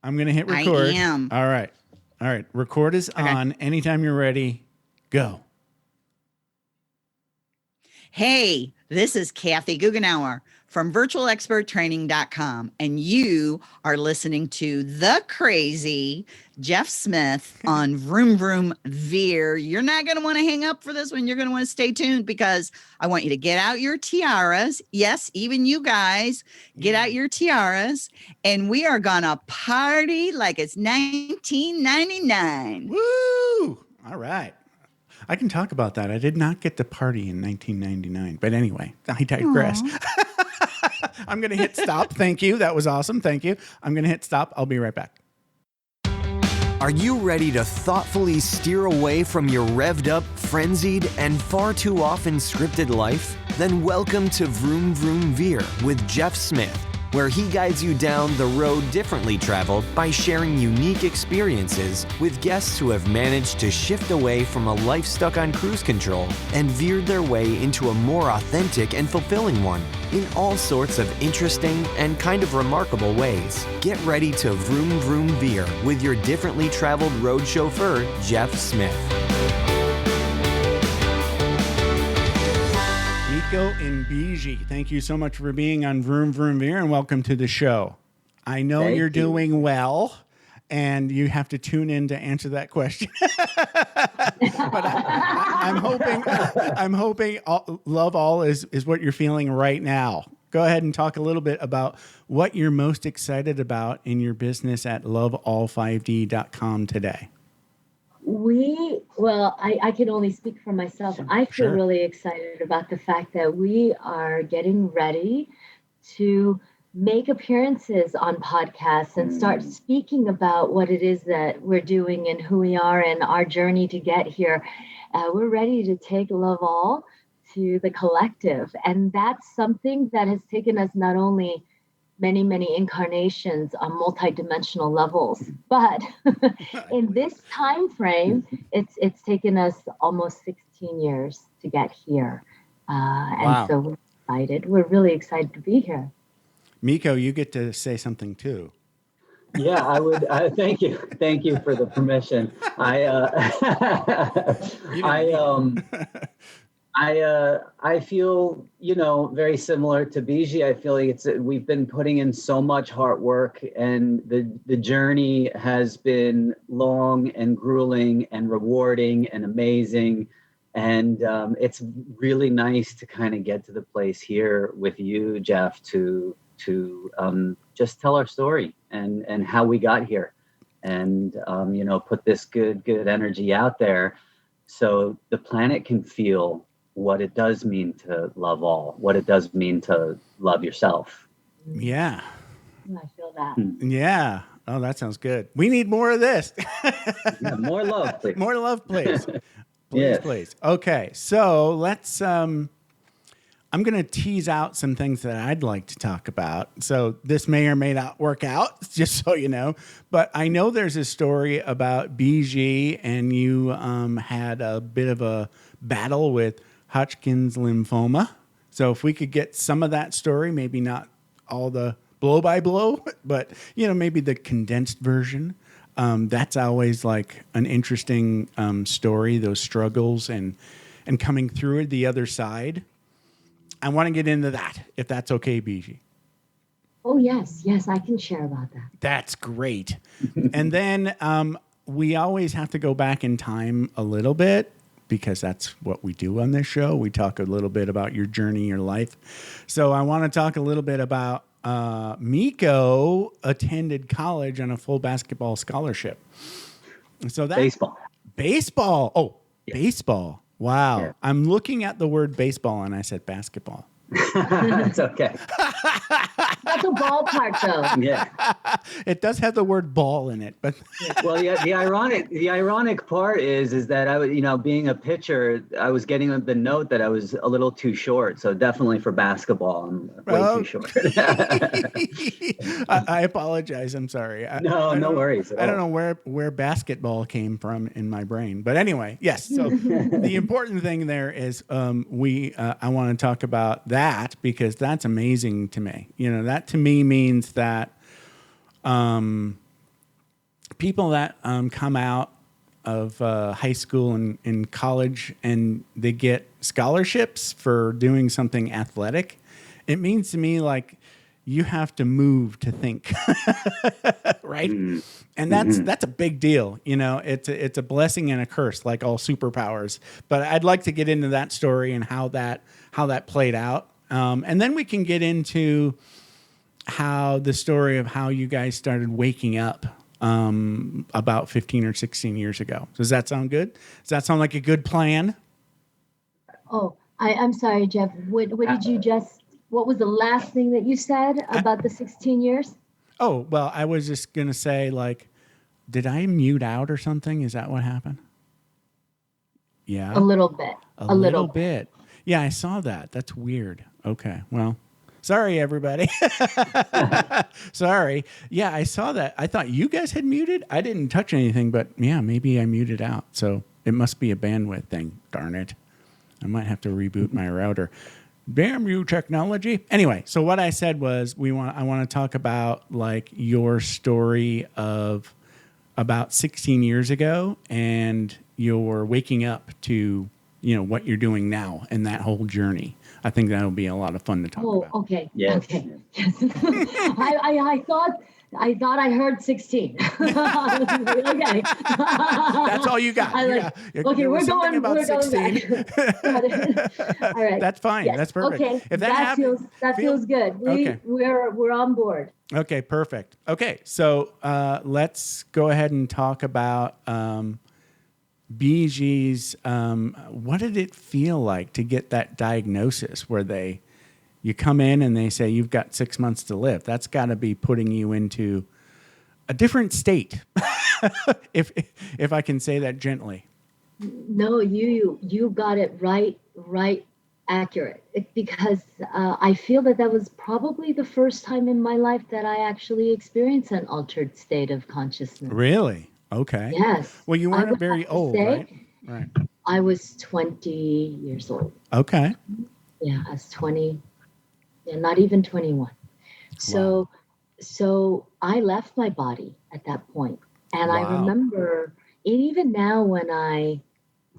I'm going to hit record. I am. All right. All right. Record is on. Anytime you're ready, go. Hey, this is Kathy Guggenauer from virtualexperttraining.com, and you are listening to the crazy Jeff Smith on Vroom Vroom Veer. You're not going to want to hang up for this one. You're going to want to stay tuned because I want you to get out your tiaras. Yes, even you guys, get out your tiaras, and we are going to party like it's 1999. Woo! All right. I can talk about that. I did not get to party in 1999. But anyway, I digress. I'm going to hit stop. Thank you. That was awesome. Thank you. I'm going to hit stop. I'll be right back. Are you ready to thoughtfully steer away from your revved up, frenzied, and far too often scripted life? Then welcome to Vroom Vroom Veer with Jeff Smith, where he guides you down the road differently traveled by sharing unique experiences with guests who have managed to shift away from a life stuck on cruise control and veered their way into a more authentic and fulfilling one in all sorts of interesting and kind of remarkable ways. Get ready to Vroom Vroom Veer with your differently traveled road chauffeur, Jeff Smith. Mikko and Biji, thank you so much for being on Vroom Vroom Veer and welcome to the show. I know you're doing well and you have to tune in to answer that question. But I'm hoping LoveAll is what you're feeling right now. Go ahead and talk a little bit about what you're most excited about in your business at LoveAll5D.com today. I can only speak for myself. I feel really excited about the fact that we are getting ready to make appearances on podcasts and start speaking about what it is that we're doing and who we are and our journey to get here. We're ready to take LoveAll to the collective. And that's something that has taken us not only many, many incarnations on multidimensional levels. But in this time frame, it's taken us almost 16 years to get here. And so we're excited. We're really excited to be here. Mikko, you get to say something too. Yeah, I would. Thank you. Thank you for the permission. I feel, very similar to Biji. I feel like we've been putting in so much hard work and the journey has been long and grueling and rewarding and amazing. And it's really nice to kind of get to the place here with you, Jeff, to just tell our story and how we got here and, put this good energy out there so the planet can feel what it does mean to love all, what it does mean to love yourself. Yeah. I feel that. Yeah. Oh, that sounds good. We need more of this. Yeah, more love, please. More love, please. Yes. Please. Okay. So let's, I'm going to tease out some things that I'd like to talk about. So this may or may not work out, just so you know. But I know there's a story about Biji, and you had a bit of a battle with Hodgkin's lymphoma. So if we could get some of that story, maybe not all the blow by blow, but maybe the condensed version. That's always like an interesting story, those struggles and coming through the other side. I want to get into that, if that's okay, Biji. Oh, yes, I can share about that. That's great. And then we always have to go back in time a little bit because that's what we do on this show. We talk a little bit about your journey, your life. So I want to talk a little bit about Mikko attended college on a full basketball scholarship. So that baseball. Oh, yeah. Baseball. Wow. Yeah. I'm looking at the word baseball and I said basketball. It's okay. That's a ballpark, though. Yeah. It does have the word ball in it, but well, yeah. The ironic part is that I was, being a pitcher, I was getting the note that I was a little too short. So definitely for basketball, I'm way too short. I apologize. I'm sorry. No worries. I don't know where basketball came from in my brain, but anyway, yes. So the important thing there is I want to talk about that because that's amazing to me. That to me means that people that come out of high school and college and they get scholarships for doing something athletic, it means to me like you have to move to think, right? And that's a big deal. You know, it's a blessing and a curse, like all superpowers. But I'd like to get into that story and how that played out, and then we can get into how the story of how you guys started waking up about 15 or 16 years ago. Does that sound good? Does that sound like a good plan? Oh, I'm sorry, Jeff. What did you what was the last thing that you said about the 16 years? Oh, well, I was just going to say, like, did I mute out or something? Is that what happened? Yeah. A little bit. A little bit. Yeah, I saw that. That's weird. Okay. Well, sorry, everybody. Sorry. Yeah, I saw that. I thought you guys had muted. I didn't touch anything, but yeah, maybe I muted out. So it must be a bandwidth thing. Darn it. I might have to reboot my router. Damn you, technology. Anyway, so what I said was I want to talk about like your story of about 16 years ago and your waking up to, you know, what you're doing now and that whole journey. I think that'll be a lot of fun to talk about. Oh, okay. Yes. Okay. Yes. I thought I heard 16. Okay. That's all you got. Okay, we're going about 16. All right. That's fine. Yes. That's perfect. Okay. If that feels good. We're on board. Okay, perfect. Okay, so let's go ahead and talk about Biji's. What did it feel like to get that diagnosis where you come in and they say you've got 6 months to live? That's got to be putting you into a different state, if I can say that gently. No, you got it right accurate. Because I feel that was probably the first time in my life that I actually experienced an altered state of consciousness. Really? Okay. Yes. Well, you weren't very old, right? Right. I was 20 years old. Okay. Yeah, I was 20. Yeah, not even 21. So I left my body at that point. And I remember, and even now when I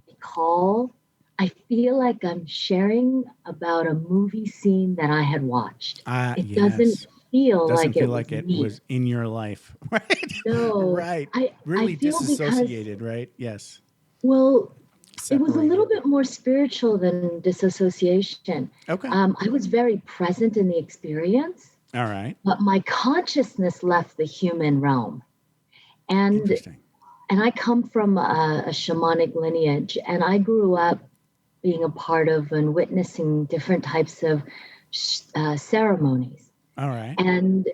recall, I feel like I'm sharing about a movie scene that I had watched. It doesn't feel like it was in your life, right? No. Right. Really disassociated, right? Yes. Well, Separated. It was a little bit more spiritual than disassociation. Okay. I was very present in the experience. All right. But my consciousness left the human realm. And I come from a shamanic lineage, and I grew up being a part of and witnessing different types of ceremonies. All right. And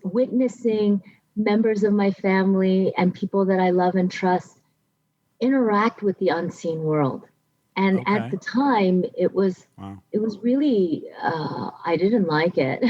witnessing members of my family and people that I love and trust interact with the unseen world. And at the time, it was really, I didn't like it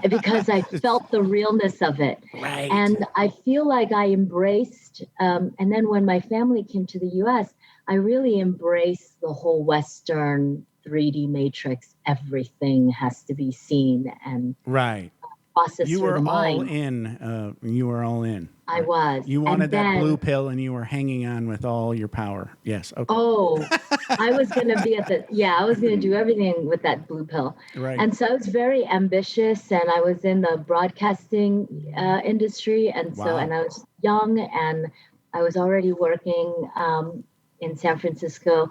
because I felt the realness of it. Right. And I feel like I embraced, and then when my family came to the US, I really embraced the whole Western 3D matrix. Everything has to be seen and processed you through were the mind. all in. You were all in. I was. You wanted that blue pill, and you were hanging on with all your power. Yes. Okay. Oh, I was going to be I was going to do everything with that blue pill. Right. And so I was very ambitious, and I was in the broadcasting industry. And so, and I was young, and I was already working in San Francisco,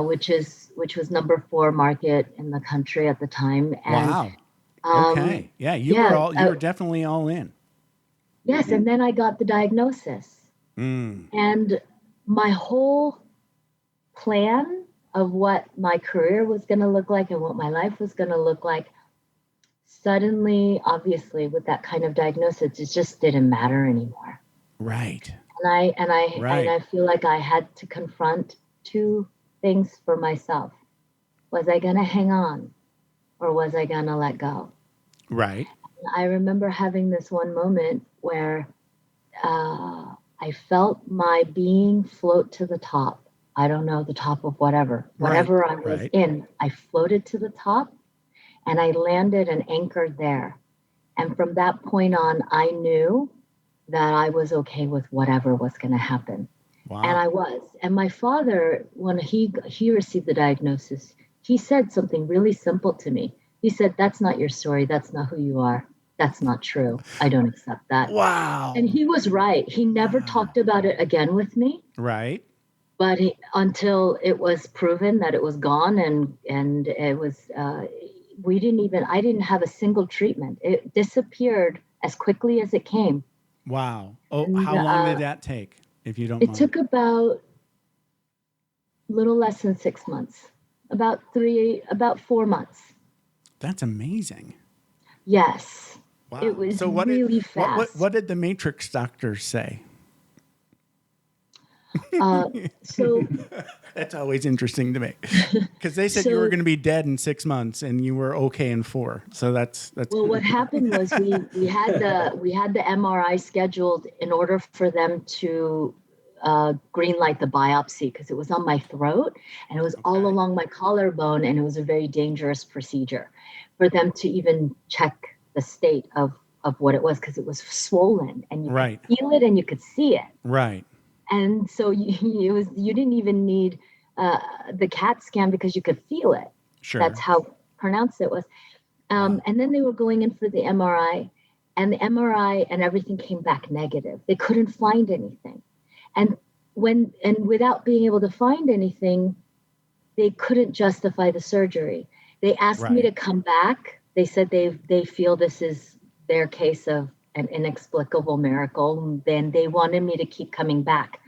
which was number 4 market in the country at the time. And, okay. Yeah. You were definitely all in. Yes. And then I got the diagnosis. And my whole plan of what my career was going to look like and what my life was going to look like, suddenly, obviously, with that kind of diagnosis, it just didn't matter anymore. Right. And I feel like I had to confront 2 things for myself. Was I going to hang on, or was I going to let go? Right. And I remember having this one moment where I felt my being float to the top. I don't know, the top of whatever I was in. I floated to the top, and I landed and anchored there. And from that point on, I knew that I was okay with whatever was going to happen. Wow. And I was. And my father, when he received the diagnosis, he said something really simple to me. He said, "That's not your story. That's not who you are. That's not true. I don't accept that." Wow. And he was right. He never talked about it again with me. Right. But until it was proven that it was gone, and it was, I didn't have a single treatment. It disappeared as quickly as it came. Wow. Oh, And, how long did that take, if you don't mind? It took about little less than 6 months, about 4 months. That's amazing. Yes. Wow. It was so really fast. What did the Matrix doctors say? So That's always interesting to me, because they said you were going to be dead in 6 months and you were okay in 4. So that's well, what happened was we had the MRI scheduled in order for them to green light the biopsy, because it was on my throat and it was all along my collarbone, and it was a very dangerous procedure for them to even check the state of what it was, because it was swollen and you could feel it and you could see it. Right. And so you didn't even need the CAT scan, because you could feel it. Sure. That's how pronounced it was. And then they were going in for the MRI, and the MRI and everything came back negative. They couldn't find anything. And without being able to find anything, they couldn't justify the surgery. They asked me to come back. They said they feel this is their case of an inexplicable miracle. Then they wanted me to keep coming back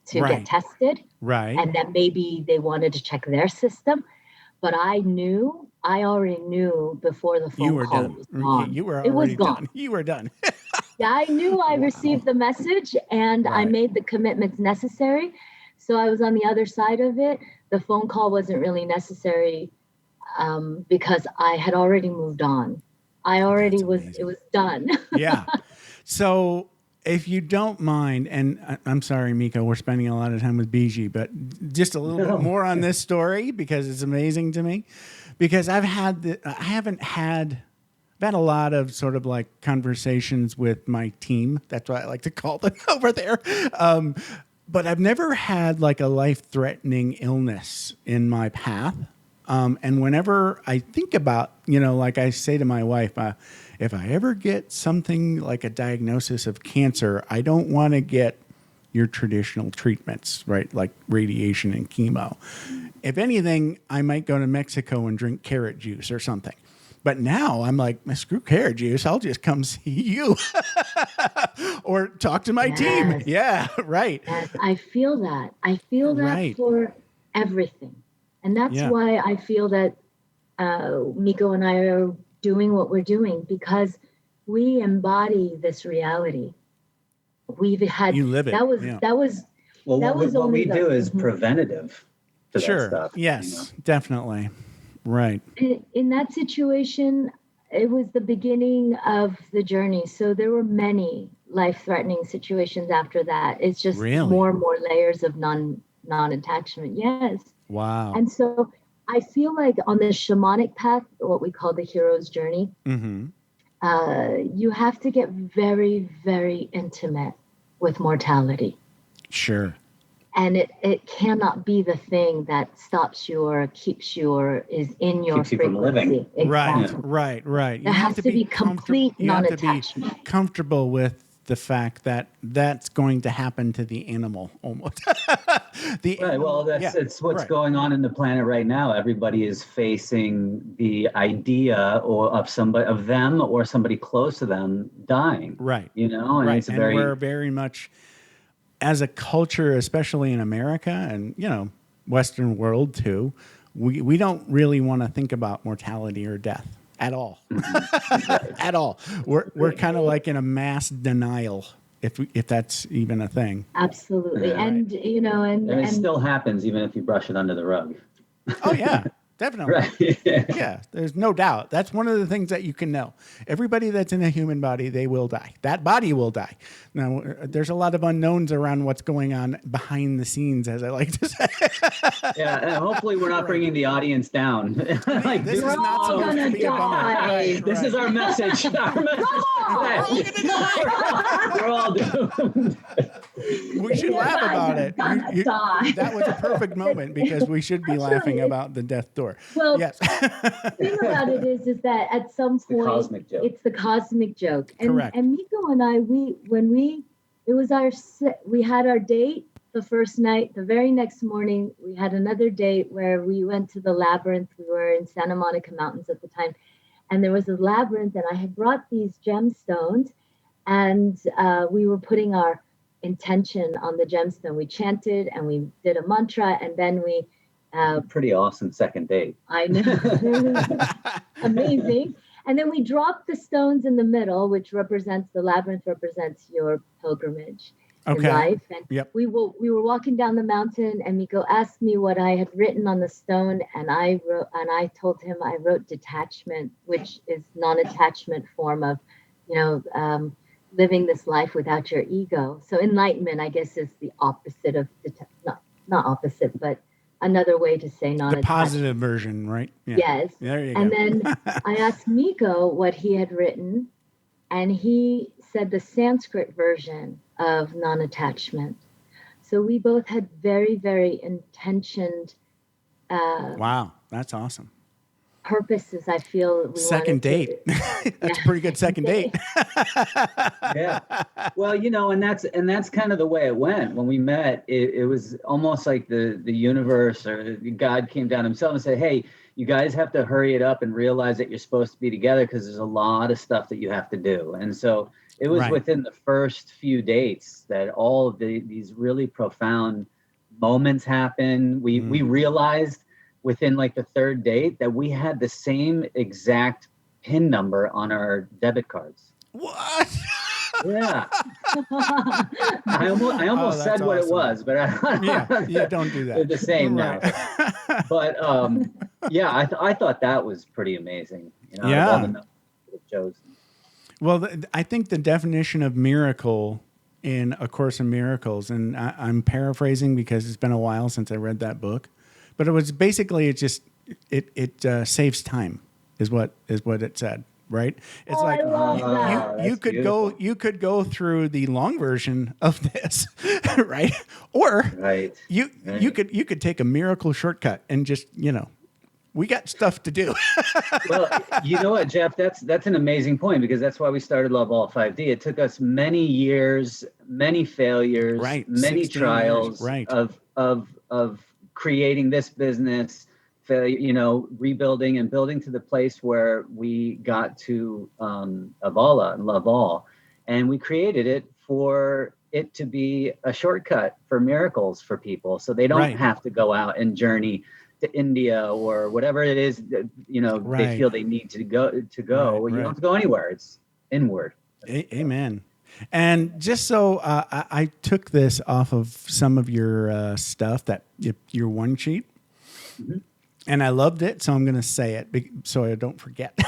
to get tested. Right. And then maybe they wanted to check their system. But I already knew before the phone call was gone. You were already done. You were done. Yeah, I knew I received the message, and I made the commitments necessary. So I was on the other side of it. The phone call wasn't really necessary because I had already moved on. It was done. Yeah. So if you don't mind, and I'm sorry, Mikko, we're spending a lot of time with Biji, but just a little bit more on this story, because it's amazing to me. Because I've had a lot of sort of like conversations with my team. That's what I like to call them over there. But I've never had like a life-threatening illness in my path. And whenever I think about, like I say to my wife, if I ever get something like a diagnosis of cancer, I don't want to get your traditional treatments, right? Like radiation and chemo. If anything, I might go to Mexico and drink carrot juice or something. But now I'm like, screw carrot juice. I'll just come see you or talk to my team. Yeah, right. Yes, I feel that. I feel that for everything. And that's why I feel that Mikko and I are doing what we're doing, because we embody this reality. We've had you live it. What we do is preventative to that stuff. Yes, definitely. Right. In that situation, it was the beginning of the journey. So there were many life-threatening situations after that. It's just more and more layers of non-attachment. Yes. Wow. And so I feel like on the shamanic path, what we call the hero's journey, you have to get very, very intimate with mortality. Sure. And it cannot be the thing that stops you or keeps you or is in your frequency. From living. Exactly. Right. There has to be complete non-attachment. You have to be comfortable with the fact that that's going to happen to the animal almost. It's what's going on in the planet right now. Everybody is facing the idea of them or somebody close to them dying. Right. And it's we're very much, as a culture, especially in America and, Western world too, we don't really want to think about mortality or death at all. At all. We're kind of like in a mass denial, if that's even a thing. Absolutely. Yeah. And it still happens even if you brush it under the rug. Oh yeah, Definitely. Right. Yeah, there's no doubt. That's one of the things that you can know. Everybody that's in a human body, they will die. That body will die. Now, there's a lot of unknowns around what's going on behind the scenes, as I like to say. Yeah, and hopefully we're not bringing the audience down. Like, This is We're not all supposed to gonna be a bummer. die. this is our message. Our message we're all doomed. We should laugh about it. That was a perfect moment because we should be laughing about the death door. Well, Yes. the thing about it is that at some the point cosmic joke. it's the cosmic joke. And, Correct. And Mikko and I, we had our date the first night. The very next morning, we had another date where we went to the labyrinth. We were in Santa Monica Mountains at the time, and there was a labyrinth, and I had brought these gemstones, and we were putting our intention on the gemstone. We chanted and we did a mantra, and then we Pretty awesome second date. I know. Amazing. And then we dropped the stones in the middle, which represents the labyrinth, represents your pilgrimage in life. And we were walking down the mountain, and Mikko asked me what I had written on the stone, and I told him I wrote detachment, which is non-attachment form of, living this life without your ego. So enlightenment, I guess, is the opposite of not opposite, but another way to say non-attachment. The positive version, right? Yeah. Yes. There you go. And then I asked Mikko what he had written, and he said the Sanskrit version of non-attachment. So we both had very, very intentioned wow, that's awesome. purposes. I feel we Second date. That's a pretty good second date. Yeah. Well, and that's kind of the way it went. When we met, it was almost like the universe or God came down himself and said, hey, you guys have to hurry it up and realize that you're supposed to be together because there's a lot of stuff that you have to do. And so it was within the first few dates that all of these really profound moments happened. We realized within like the third date that we had the same exact PIN number on our debit cards. What? Yeah. I almost said what awesome. it was, but yeah, don't do that. They're the same Right. now. But I thought that was pretty amazing. Yeah. All the numbers that it chose. Well, I think the definition of miracle in A Course in Miracles, and I'm paraphrasing because it's been a while since I read that book, but it was basically it saves time, is what it said, right? It's I love that. you could go through the long version of this, right? Or you could take a miracle shortcut and just we got stuff to do. Well, you know what, Jeff? That's an amazing point because that's why we started LoveAll 5D. It took us many years, many failures, many trials of creating this business, rebuilding and building to the place where we got to Avaala and LoveAll, and we created it for it to be a shortcut for miracles for people, so they don't have to go out and journey to India or whatever it is that they feel they need to go. You don't have to go anywhere; it's inward. Amen. And just so I took this off of some of your stuff, that your one sheet, and I loved it, so I'm going to say it so I don't forget.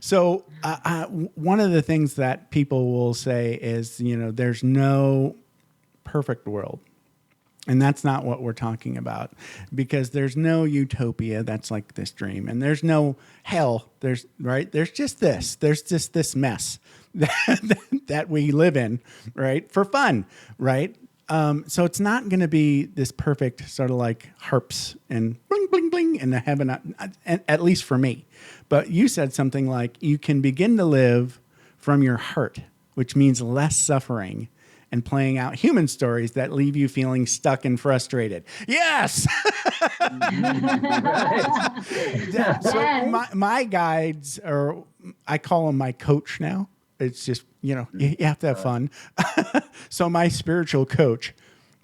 So one of the things that people will say is, there's no perfect world. And that's not what we're talking about, because there's no utopia that's like this dream, and there's no hell. There's just this mess that we live in, right? For fun, right? So it's not going to be this perfect sort of like harps and bling, bling, bling in the heaven, at least for me. But you said something like you can begin to live from your heart, which means less suffering, and playing out human stories that leave you feeling stuck and frustrated. Yes. So my guides, or I call them my coach now. It's just, you have to have fun. So my spiritual coach,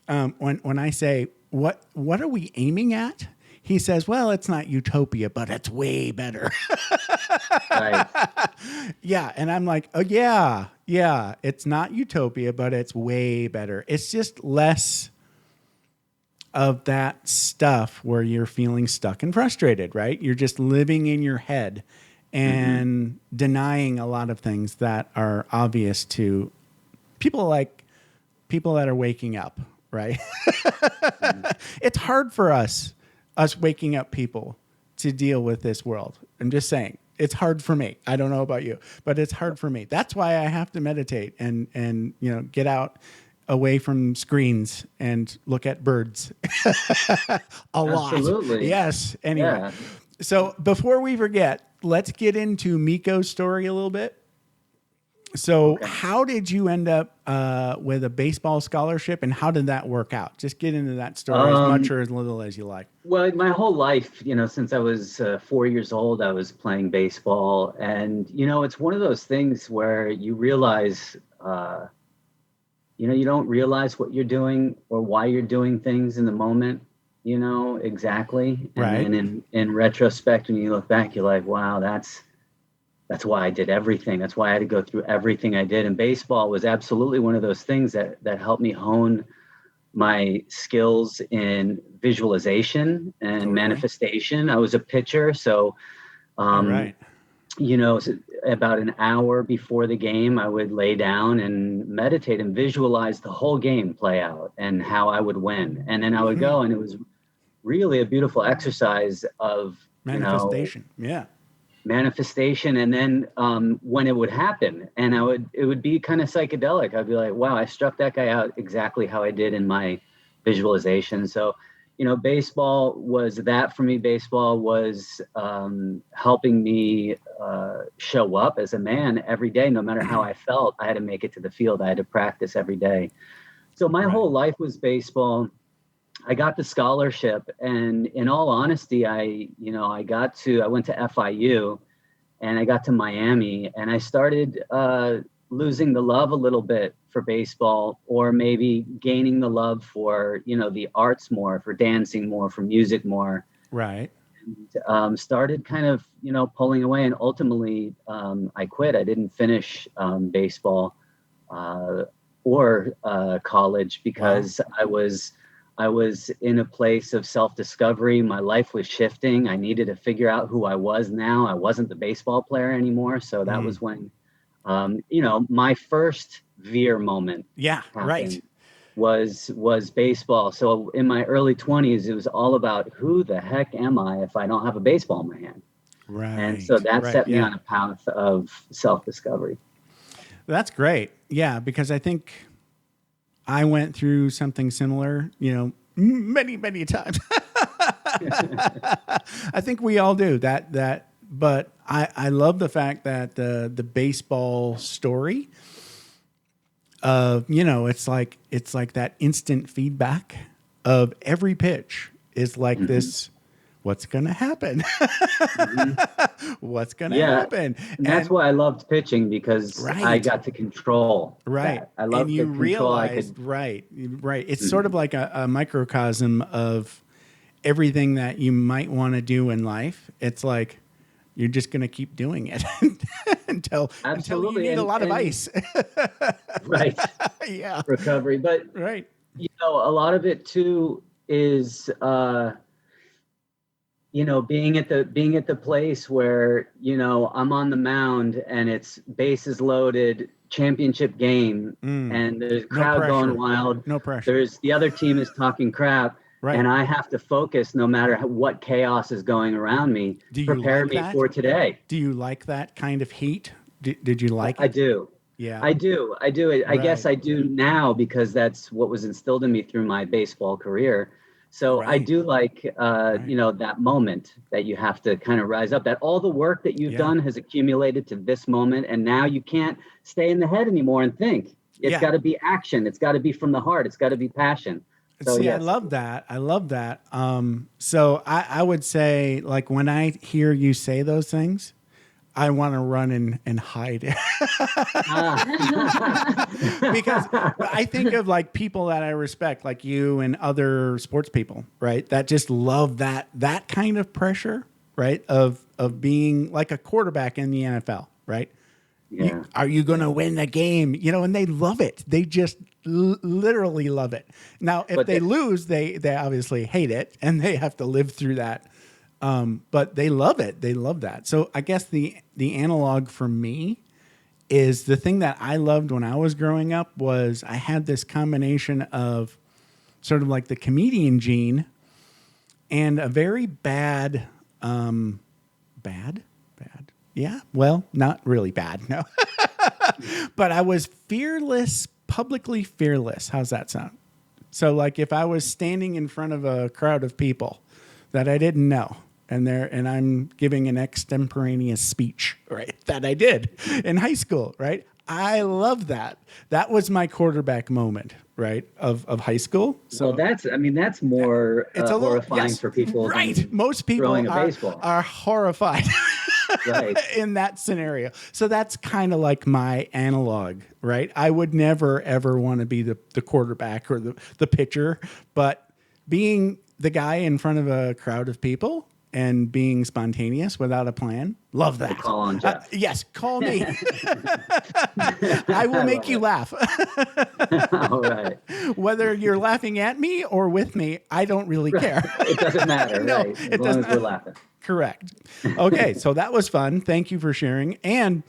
when I say, what are we aiming at? He says, well, it's not utopia, but it's way better. Yeah. And I'm like, oh, yeah, it's not utopia, but it's way better. It's just less of that stuff where you're feeling stuck and frustrated, right? You're just living in your head and denying a lot of things that are obvious to people that are waking up, right? It's hard for us waking up people to deal with this world. I'm just saying, it's hard for me. I don't know about you, but it's hard for me. That's why I have to meditate and get out away from screens and look at birds a lot. Absolutely. Yes. Anyway, Yeah. So before we forget, let's get into Mikko's story a little bit. So how did you end up with a baseball scholarship, and how did that work out? Just get into that story as much or as little as you like. Well, my whole life, since I was 4 years old, I was playing baseball. And, it's one of those things where you realize, you don't realize what you're doing or why you're doing things in the moment, exactly. Right. And then in retrospect, when you look back, you're like, wow, that's why I did everything. That's why I had to go through everything I did. And baseball was absolutely one of those things that helped me hone my skills in visualization and manifestation. I was a pitcher. So, about an hour before the game, I would lay down and meditate and visualize the whole game play out and how I would win. And then I would go, and it was really a beautiful exercise of manifestation. Manifestation. And then when it would happen, and it would be kind of psychedelic. I'd be like, wow, I struck that guy out exactly how I did in my visualization. So, baseball was that for me. Baseball was helping me show up as a man every day. No matter how I felt, I had to make it to the field. I had to practice every day. So my whole life was baseball. I got the scholarship, and in all honesty, I went to FIU, and I got to Miami, and I started losing the love a little bit for baseball, or maybe gaining the love for, the arts more, for dancing more, for music more. Right. And started kind of, pulling away, and ultimately I quit. I didn't finish baseball or college because I was in a place of self-discovery. My life was shifting. I needed to figure out who I was now. I wasn't the baseball player anymore. So that was when, my first Veer moment was baseball. So in my early 20s, it was all about who the heck am I if I don't have a baseball in my hand? Right. And so that set me on a path of self-discovery. That's great. Yeah, because I think I went through something similar, many, many times. I think we all do that. But I love the fact that the baseball story it's like that instant feedback of every pitch is like this. What's going to happen? What's going to happen? And that's why I loved pitching, because I got to control. Right. That. I loved the control. Right. It's sort of like a microcosm of everything that you might want to do in life. It's like you're just going to keep doing it until you need a lot of ice. Right. Yeah. Recovery. But, a lot of it too is, being at the place where, I'm on the mound and it's bases loaded, championship game, and there's a crowd going wild. No pressure. The other team is talking crap. Right. And I have to focus no matter what chaos is going around me. Prepare me for today. Do you like that kind of heat? Did you like it? I do. Yeah. I do. I guess I do now, because that's what was instilled in me through my baseball career. So I do like, that moment that you have to kind of rise up, that all the work that you've done has accumulated to this moment. And now you can't stay in the head anymore and think. It's got to be action. It's got to be from the heart. It's got to be passion. So, I love that. So I would say, like, when I hear you say those things, I want to run and hide. Because I think of like people that I respect, like you and other sports people, right? That just love that kind of pressure, right? Of being like a quarterback in the NFL, right? Yeah. Are you going to win the game? And they love it. They just literally love it. Now, if they lose, they obviously hate it and they have to live through that. But they love it. They love that. So I guess the analog for me is the thing that I loved when I was growing up was I had this combination of sort of like the comedian gene and a very bad. Yeah. Well, not really bad. No, but I was fearless, publicly fearless. How's that sound? So like if I was standing in front of a crowd of people that I didn't know and I'm giving an extemporaneous speech, right? That I did in high school, right? I love that. That was my quarterback moment, right? Of high school. So that's more it's a little horrifying for people. Right. Most people are horrified. Right. In that scenario. So that's kind of like my analog, right? I would never, ever want to be the quarterback or the pitcher, but being the guy in front of a crowd of people and being spontaneous without a plan, love that. Call on Jeff. Yes, call me. I will make you laugh. All right. Whether you're laughing at me or with me, I don't really care. It doesn't matter, No, right? As long as we're laughing. Correct. Okay, so that was fun. Thank you for sharing. And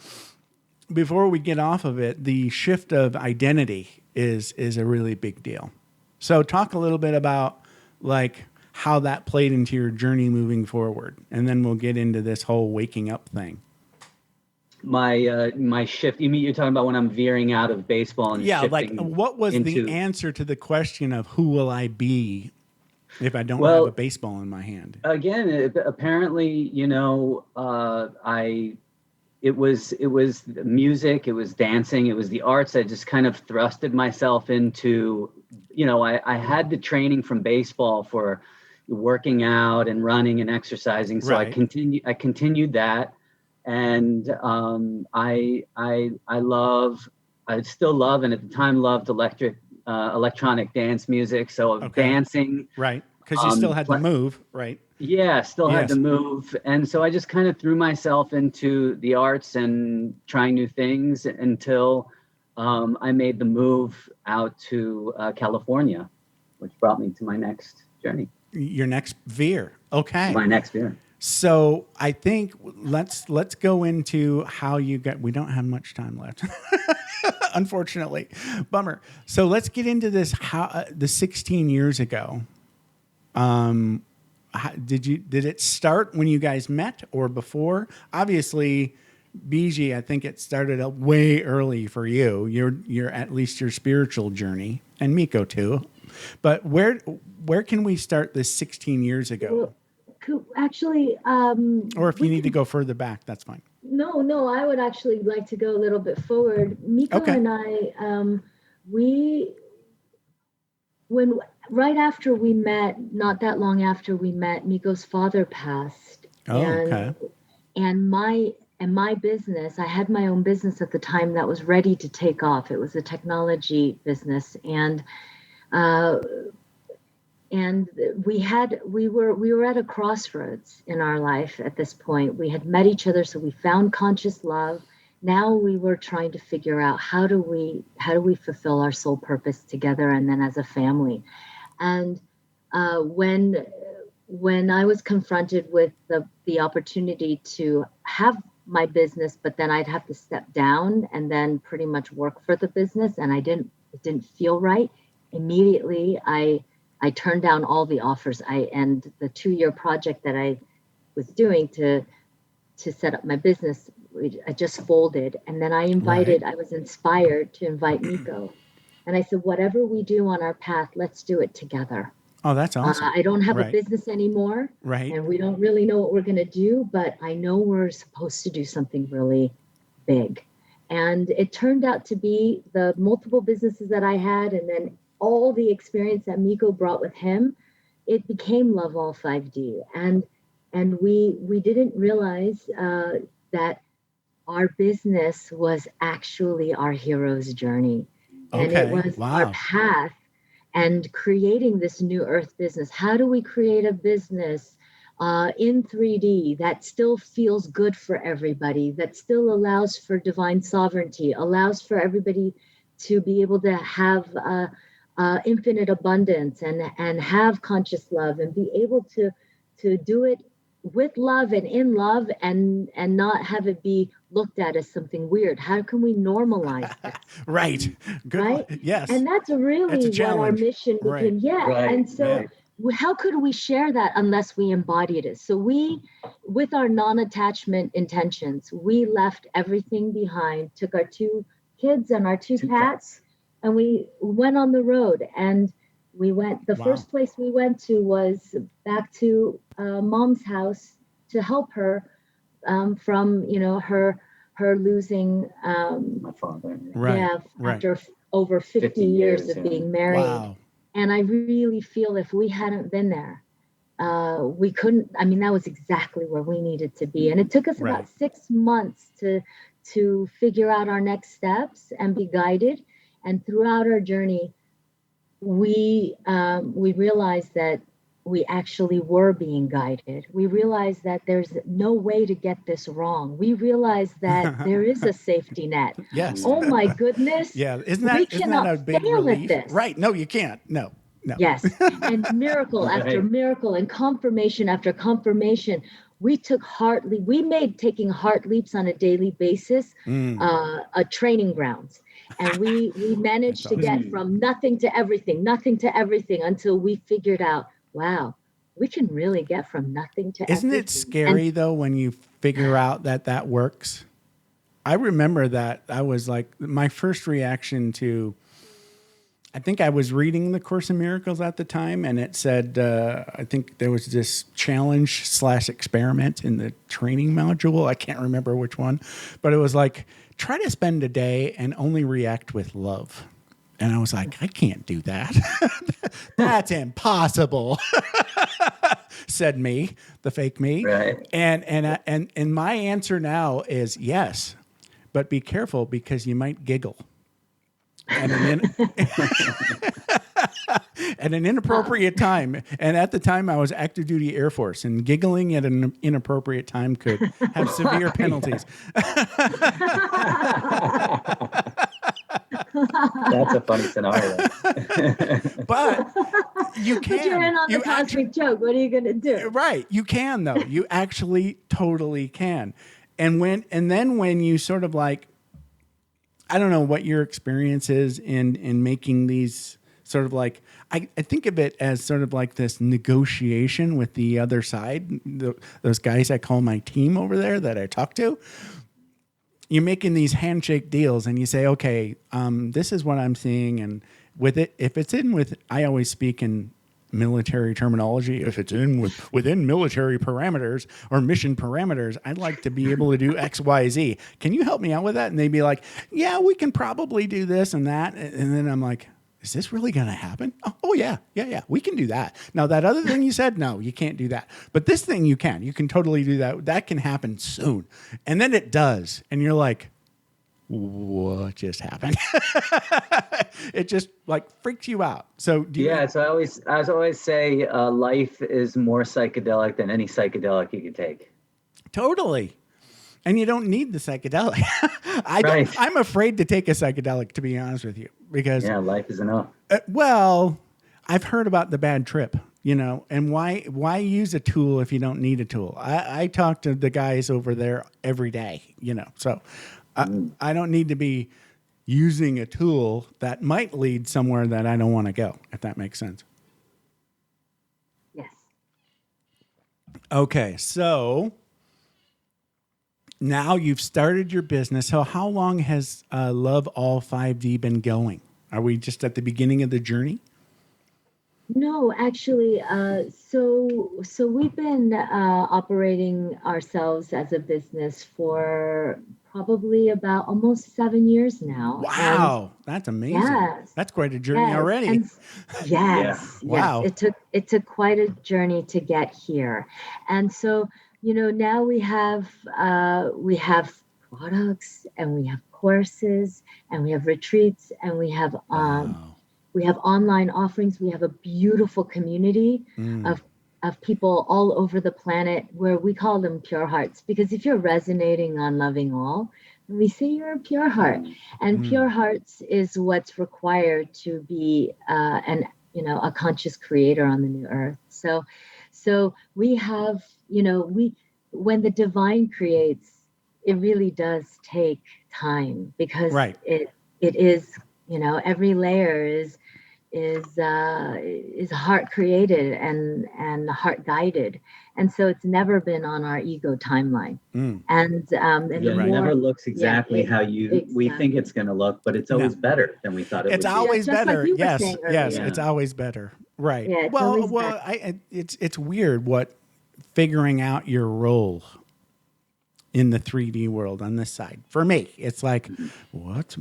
before we get off of it, the shift of identity is a really big deal. So talk a little bit about like how that played into your journey moving forward, and then we'll get into this whole waking up thing. My shift. You mean you're talking about when I'm veering out of baseball and like what was the answer to the question of who will I be if I don't have a baseball in my hand? Again, apparently, it was music, it was dancing, it was the arts. I just kind of thrusted myself into, I had the training from baseball for working out and running and exercising. So right. I continued that. And I still love, and at the time loved electronic dance music. So dancing. Right. Because you still had to move, right? Yeah, still had to move. And so I just kind of threw myself into the arts and trying new things until I made the move out to California, which brought me to my next journey. Your next Veer. Okay. My next Veer. So I think let's go into how you got. We don't have much time left, unfortunately. Bummer. So let's get into this. How the 16 years ago. Did it start when you guys met or before? Obviously, Biji, I think it started up way early for you. You're at least your spiritual journey, and Mikko too. But where can we start this 16 years ago? Well, actually, or if you need to go further back, that's fine. No, I would actually like to go a little bit forward. Mikko and I, right after we met, not that long after we met, Mikko's father passed. And my business, I had my own business at the time that was ready to take off. It was a technology business, and we were at a crossroads in our life at this point. We had met each other, so we found conscious love. Now we were trying to figure out how do we fulfill our soul purpose together and then as a family. And when I was confronted with the opportunity to have my business, but then I'd have to step down and then pretty much work for the business, and it didn't feel right. Immediately, I turned down all the offers. And the 2-year project that I was doing to set up my business, I just folded. And then I was inspired to invite Mikko. And I said, whatever we do on our path, let's do it together. Oh, that's awesome. I don't have a business anymore. Right. And we don't really know what we're going to do, but I know we're supposed to do something really big. And it turned out to be the multiple businesses that I had, and then all the experience that Mikko brought with him, it became LoveAll 5D. And we didn't realize that our business was actually our hero's journey. And it was our path and creating this new earth business. How do we create a business in 3D that still feels good for everybody, that still allows for divine sovereignty, allows for everybody to be able to have infinite abundance and have conscious love and be able to do it with love and in love and not have it be looked at as something weird. How can we normalize this? Right. Good. Right? Yes. And that's really what our mission became. Right. Yeah. Right. And so how could we share that unless we embodied it? So we, with our non-attachment intentions, we left everything behind, took our 2 kids and our 2 cats, and we went on the road. And we went, the first place we went to was back to Mom's house to help her from, her losing my father. After over 50 years of being married. Wow. And I really feel if we hadn't been there, we couldn't. I mean, that was exactly where we needed to be. And it took us about 6 months to figure out our next steps and be guided. And throughout our journey, we realized that we actually were being guided. We realized that there's no way to get this wrong. We realized that there is a safety net. Yes. Oh my goodness. Yeah. Isn't that a big relief? This. Right. No, you can't. No. Yes. And miracle after miracle and confirmation after confirmation. We made taking heart leaps on a daily basis a training grounds. And we managed to get from nothing to everything until we figured out, wow, we can really get from nothing to Isn't everything. it scary though when you figure out that works? I remember that I was like, my first reaction to, I think I was reading the Course in Miracles at the time, and it said, I think there was this challenge/experiment in the training module. I can't remember which one, but it was like, try to spend a day and only react with love. And I was like, I can't do that. That's impossible, said me, the fake me. Right. And my answer now is yes, but be careful because you might giggle. And at an inappropriate time. And at the time I was active duty Air Force, and giggling at an inappropriate time could have severe penalties. That's a funny scenario. But you can. But you're in on the cosmic joke. What are you going to do? Right. You can, though. You actually totally can. And then when you sort of like, I don't know what your experience is in making these sort of like, I think of it as sort of like this negotiation with the other side, those guys I call my team over there that I talk to. You're making these handshake deals and you say, okay, this is what I'm seeing. And with it, if it's in with, I always speak in military terminology, if it's within military parameters or mission parameters, I'd like to be able to do X, Y, Z. Can you help me out with that? And they'd be like, yeah, we can probably do this and that. And then I'm like, is this really going to happen? Oh yeah. We can do that. Now that other thing you said, no, you can't do that. But this thing you can totally do that. That can happen soon. And then it does. And you're like, what just happened? It just like freaks you out. So so I always say life is more psychedelic than any psychedelic you can take. Totally. And you don't need the psychedelic. I'm afraid to take a psychedelic, to be honest with you, because life is enough. Well, I've heard about the bad trip, and why use a tool if you don't need a tool? I talk to the guys over there every day, so I don't need to be using a tool that might lead somewhere that I don't want to go, if that makes sense. Yes. Okay, so now you've started your business. So how long has LoveAll 5D been going? Are we just at the beginning of the journey? No, actually, so we've been operating ourselves as a business for probably about almost 7 years now. Wow, that's amazing. Yes, that's quite a journey already. And yes. Wow. It took quite a journey to get here, and so now we have products, and we have courses, and we have retreats, and we have online offerings. We have a beautiful community of people all over the planet where we call them pure hearts, because if you're resonating on loving all, And we say you're a pure heart, and pure hearts is what's required to be a conscious creator on the new earth. So we have, when the divine creates, it really does take time, because it is, every layer is heart created and heart guided, and so it's never been on our ego timeline. It never looks exactly how we think it's going to look, but it's always better than we thought it would. It's always better. Like yes, it's always better. Right. Yeah, It's weird what figuring out your role in the 3D world on this side. For me, it's like, what?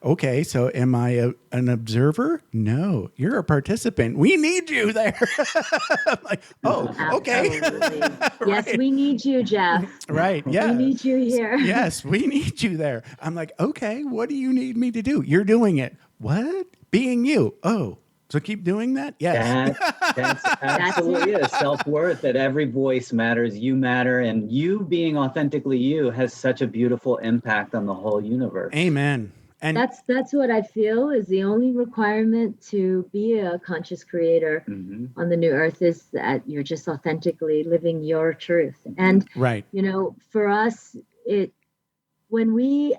Okay, so am I an observer? No, you're a participant. We need you there. I'm like, oh, okay. Yes, we need you, Jeff. Right, yeah. We need you here. Yes, we need you there. I'm like, okay, what do you need me to do? You're doing it. What? Being you. Oh, so keep doing that? Yes. That's absolutely it. Self-worth, that every voice matters, you matter, and you being authentically you has such a beautiful impact on the whole universe. Amen. And that's what I feel is the only requirement to be a conscious creator on the new earth, is that you're just authentically living your truth. And for us, when we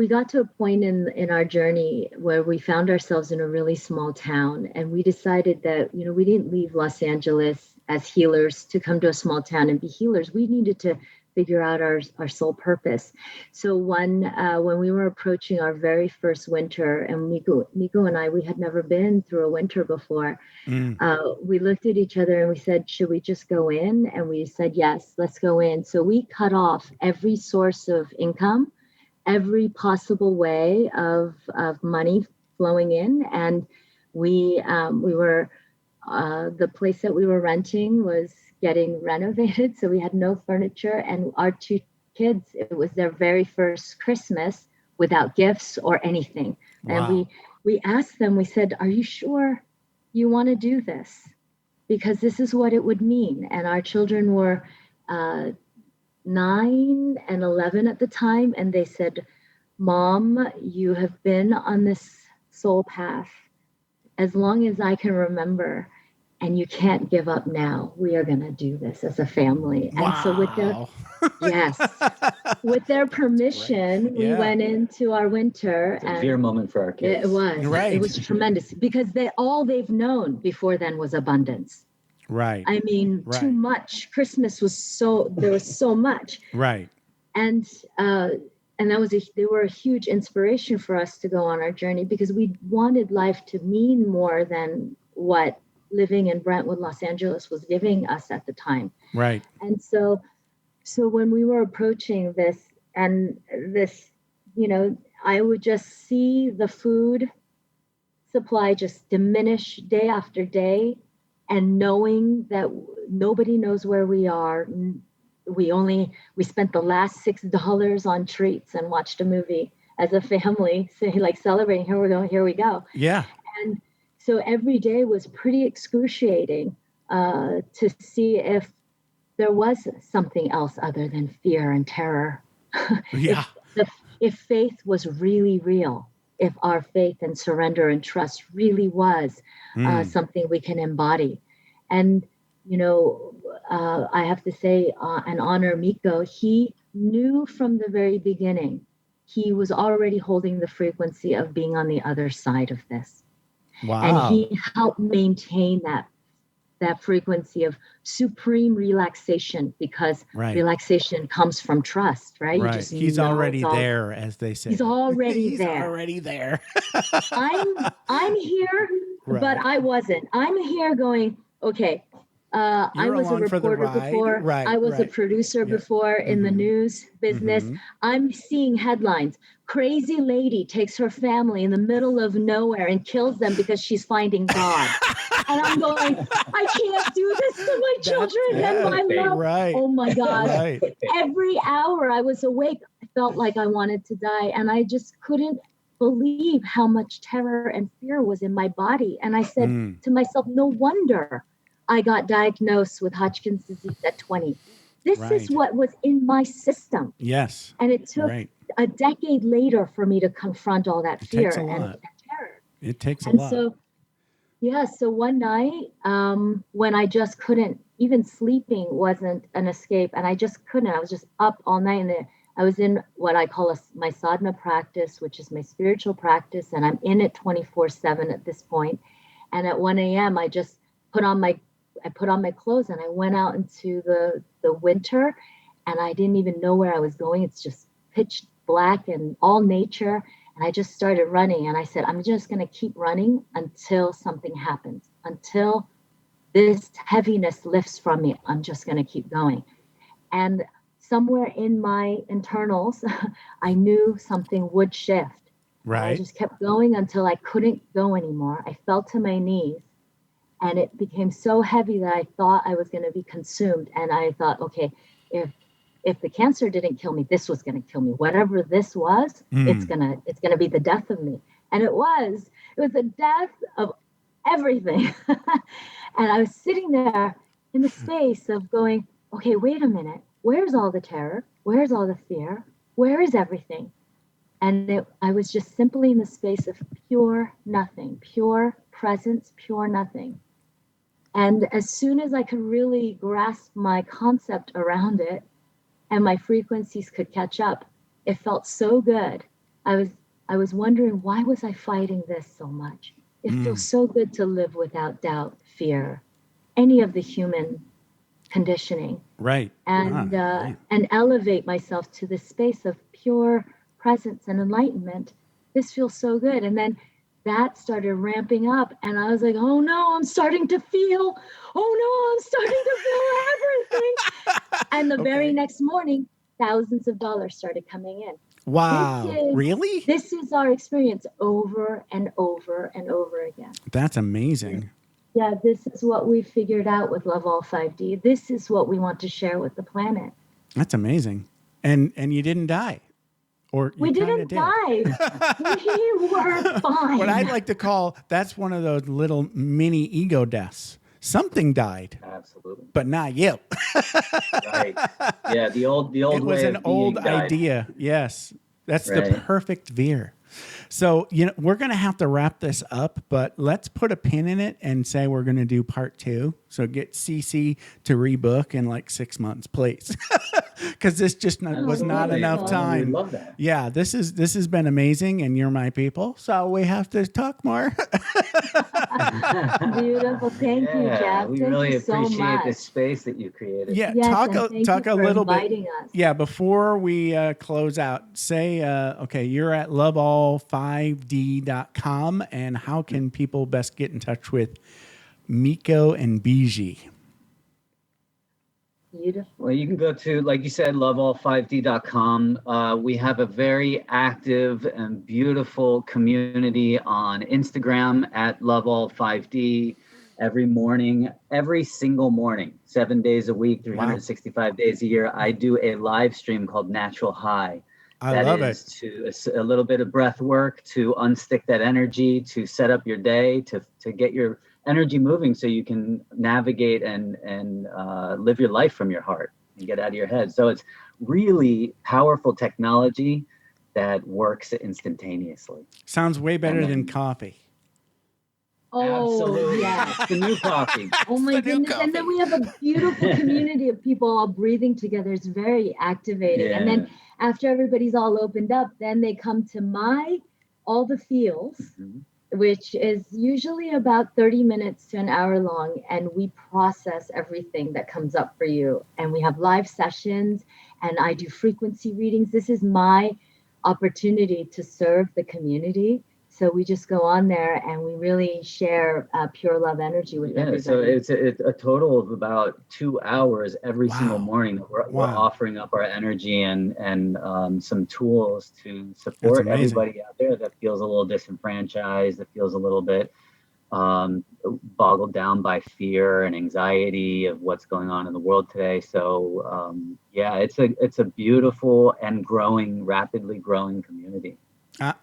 got to a point in our journey where we found ourselves in a really small town, and we decided that, we didn't leave Los Angeles as healers to come to a small town and be healers. We needed to figure out our soul purpose. So when we were approaching our very first winter, and Mikko and I, we had never been through a winter before. We looked at each other and we said, should we just go in? And we said, yes, let's go in. So we cut off every source of income, every possible way of money flowing in. And we were, the place that we were renting was getting renovated. So we had no furniture, and our two kids, it was their very first Christmas without gifts or anything. Wow. And we asked them, we said, are you sure you want to do this? Because this is what it would mean. And our children were 9 and 11 at the time. And they said, Mom, you have been on this soul path as long as I can remember, and you can't give up now. We are going to do this as a family. Wow. And so with their permission, we went into our winter. It's a Veer moment for our kids. It was. Right. It was tremendous, because all they've known before then was abundance. Right. I mean, too much. Christmas was there was so much. Right. And they were a huge inspiration for us to go on our journey, because we wanted life to mean more than what living in Brentwood, Los Angeles was giving us at the time. Right. And so when we were approaching this, I would just see the food supply just diminish day after day, and knowing that nobody knows where we are. We spent the last $6 on treats and watched a movie as a family, celebrating, here we go. Yeah. And so every day was pretty excruciating to see if there was something else other than fear and terror. Yeah. If faith was really real, if our faith and surrender and trust really was something we can embody. And, I have to say and honor Mikko. He knew from the very beginning, he was already holding the frequency of being on the other side of this. Wow. And he helped maintain that frequency of supreme relaxation, because relaxation comes from trust, right? Right. He's already there, as they say. He's already there. He's already there. I'm here, but I wasn't. I'm here going, okay, I was a reporter before. Right, I was a producer before in the news business. I'm seeing headlines. Crazy lady takes her family in the middle of nowhere and kills them because she's finding God. And I'm going, I can't do this to my children and my love. Right. Oh my God. Right. Every hour I was awake, I felt like I wanted to die. And I just couldn't believe how much terror and fear was in my body. And I said to myself, no wonder I got diagnosed with Hodgkin's disease at 20. This is what was in my system. Yes. And it took a decade later for me to confront all that fear takes a and lot. terror. It takes a And lot. so, yeah, so one night when I just couldn't, even sleeping wasn't an escape, and I just couldn't. I was just up all night, and I was in what I call my sadhana practice, which is my spiritual practice, and I'm in it 24/7 at this point. And at 1 a.m., I just put on my clothes and I went out into the winter, and I didn't even know where I was going. It's just pitch black and all nature. And I just started running, and I said, I'm just going to keep running until something happens, until this heaviness lifts from me. I'm just going to keep going. And somewhere in my internals, I knew something would shift. Right. And I just kept going until I couldn't go anymore. I fell to my knees, and it became so heavy that I thought I was going to be consumed. And I thought, okay, if the cancer didn't kill me, this was going to kill me. Whatever this was, it's gonna be the death of me. And it was the death of everything. And I was sitting there in the space of going, okay, wait a minute. Where's all the terror? Where's all the fear? Where is everything? And I was just simply in the space of pure nothing, pure presence, pure nothing. And as soon as I could really grasp my concept around it, and my frequencies could catch up, it felt so good. I was wondering, why was I fighting this so much? It feels so good to live without doubt, fear, any of the human conditioning. Right. And and elevate myself to this space of pure presence and enlightenment. This feels so good. And then that started ramping up, and I was like, oh no, I'm starting to feel everything. And the very next morning, thousands of dollars started coming in. Wow. Really? This is our experience over and over and over again. That's amazing. Yeah, this is what we figured out with LoveAll 5D. This is what we want to share with the planet. That's amazing. And you didn't die. Or we didn't die. We were fine. What I like to call, that's one of those little mini ego deaths. Something died. Absolutely. But not you. Right. Yeah, the old it was way an of being old died. idea. Yes. That's Right. the perfect Veer. So, we're going to have to wrap this up, but let's put a pin in it and say we're going to do part 2. So get CC to rebook in like 6 months, please. Because this just was not enough time. We love that. Yeah, this has been amazing, and you're my people, so we have to talk more. Beautiful. Thank you, Jeff. We Thank really you so appreciate much. the space that you created. Yeah, Yes, talk and thank a you for little bit. inviting us. Yeah, before we close out, say, okay, you're at LoveAll5D.com, and how can people best get in touch with Mikko and Biji? Beautiful. Well, you can go to, like you said, loveall5d.com. We have a very active and beautiful community on Instagram at loveall5d. Every morning, every single morning, 7 days a week, 365 days a year, I do a live stream called Natural High. I love it. To a little bit of breath work to unstick that energy, to set up your day, to get your energy moving so you can navigate and live your life from your heart and get out of your head. So it's really powerful technology that works instantaneously. Sounds way better than coffee. Oh, Absolutely. yes. The new coffee. Oh my goodness. And then we have a beautiful community of people all breathing together. It's very activating. Yeah. And then after everybody's all opened up, then they come to all the feels, which is usually about 30 minutes to an hour long. And we process everything that comes up for you. And we have live sessions, and I do frequency readings. This is my opportunity to serve the community. So we just go on there and we really share pure love energy with everybody. So it's a total of about 2 hours every single morning that we're offering up our energy and some tools to support everybody out there that feels a little disenfranchised, that feels a little bit boggled down by fear and anxiety of what's going on in the world today. So it's a beautiful and rapidly growing community.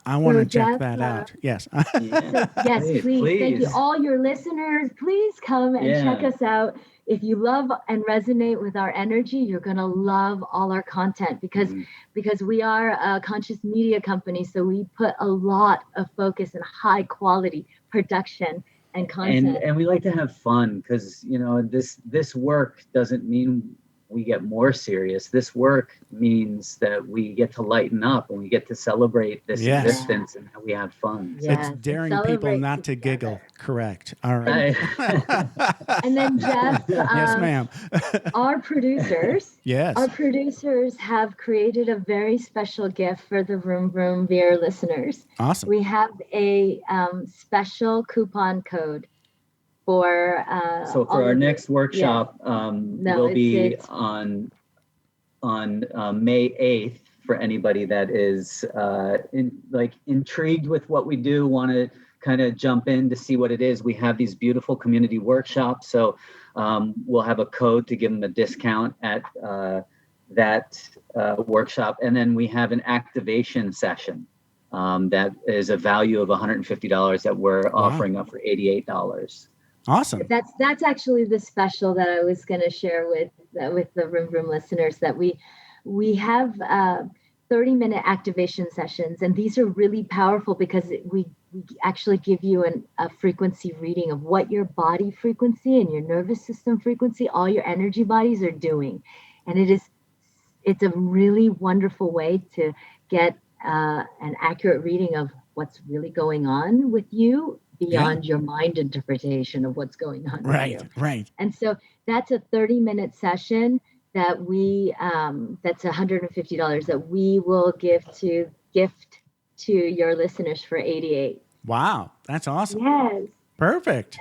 I want to check that out. Yes. Yes, please. Thank you. All your listeners, please come and check us out. if you love and resonate with our energy, you're going to love all our content because we are a conscious media company. So we put a lot of focus and high quality production and content. And we like to have fun because, you know, this work doesn't mean we get more serious. This work means that we get to lighten up and we get to celebrate this existence and we have fun. It's daring people not to giggle. Correct. All right. And then Jeff, yes, ma'am. Our producers have created a very special gift for the Vroom Veer listeners. Awesome. We have a special coupon code for our next workshop will be on May 8th for anybody that is intrigued with what we do, want to kind of jump in to see what it is. We have these beautiful community workshops, so we'll have a code to give them a discount at that workshop, and then we have an activation session that is a value of $150 that we're offering up for $88. Awesome. That's actually the special that I was going to share with the Vroom listeners, that we have 30-minute activation sessions, and these are really powerful because we actually give you a frequency reading of what your body frequency and your nervous system frequency, all your energy bodies are doing, and it's a really wonderful way to get an accurate reading of what's really going on with you beyond your mind interpretation of what's going on. Right. And so that's a 30-minute session that that's $150 that we will gift to your listeners for $88. Wow. That's awesome. Yes. Perfect.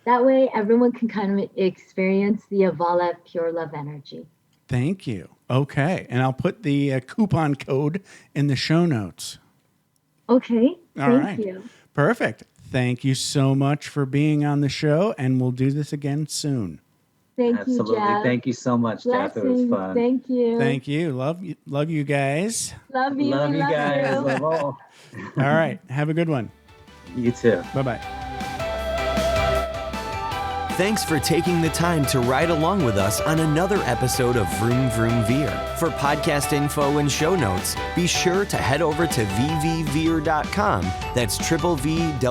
That way everyone can kind of experience the Avaala pure love energy. Thank you. Okay. And I'll put the coupon code in the show notes. Okay. Thank you. Perfect. Thank you so much for being on the show, and we'll do this again soon. Absolutely. You, Jeff. Thank you so much, Jeff. It was fun. Thank you. Thank you. Love you guys. Love you. Love you guys. Love all. All right. Have a good one. You too. Bye-bye. Thanks for taking the time to ride along with us on another episode of Vroom Veer. For podcast info and show notes, be sure to head over to vvveer.com. That's VVER.com.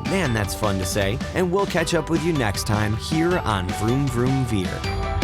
Man, that's fun to say. And we'll catch up with you next time here on Vroom Veer.